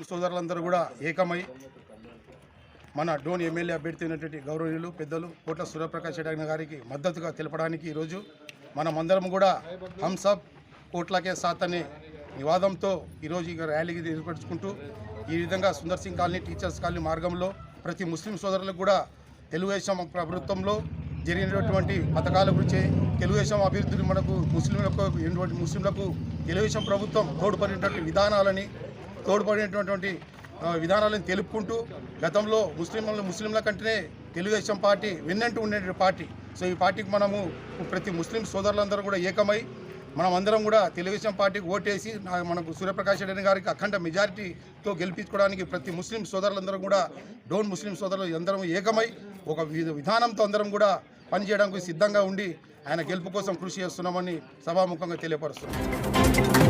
సోదరులందరూ కూడా ఏకమై మన డోన్ ఎమ్మెల్యే అభ్యర్థి అయినటువంటి గౌరవనీయులు పెద్దలు కోట్ల సూర్యప్రకాష్ రెడ్డి గారికి మద్దతుగా తెలపడానికి ఈరోజు మనమందరం కూడా హమ్ సబ్ కోట్లకే సాత్ అనే నివాదంతో ఈరోజు ఈ ర్యాలీకి ఏర్పరచుకుంటూ ఈ విధంగా Sundar Singh colony teachers colony మార్గంలో ప్రతి ముస్లిం సోదరులకు కూడా తెలుగుదేశం ప్రభుత్వంలో జరిగినటువంటి పథకాల గురించి తెలుగుదేశం అభివృద్ధిని మనకు ముస్లింలకు తెలుగుదేశం ప్రభుత్వం తోడ్పడినటువంటి విధానాలను తెలుపుకుంటూ గతంలో ముస్లింల కంటేనే తెలుగుదేశం పార్టీ వెన్నంటూ ఉండే పార్టీ. సో ఈ పార్టీకి మనము ప్రతి ముస్లిం సోదరులందరూ కూడా ఏకమై మనమందరం కూడా తెలుగుదేశం పార్టీకి ఓటేసి మనకు సూర్యప్రకాష్ రెడ్డి గారికి అఖండ మెజారిటీతో గెలిపించుకోవడానికి ప్రతి ముస్లిం సోదరులందరూ కూడా డోన్ ముస్లిం సోదరులు అందరం ఏకమై ఒక విధానంతో అందరం కూడా పనిచేయడానికి సిద్ధంగా ఉండి ఆయన గెలుపు కోసం కృషి చేస్తున్నామని సభాముఖంగా తెలియపరుస్తున్నాం.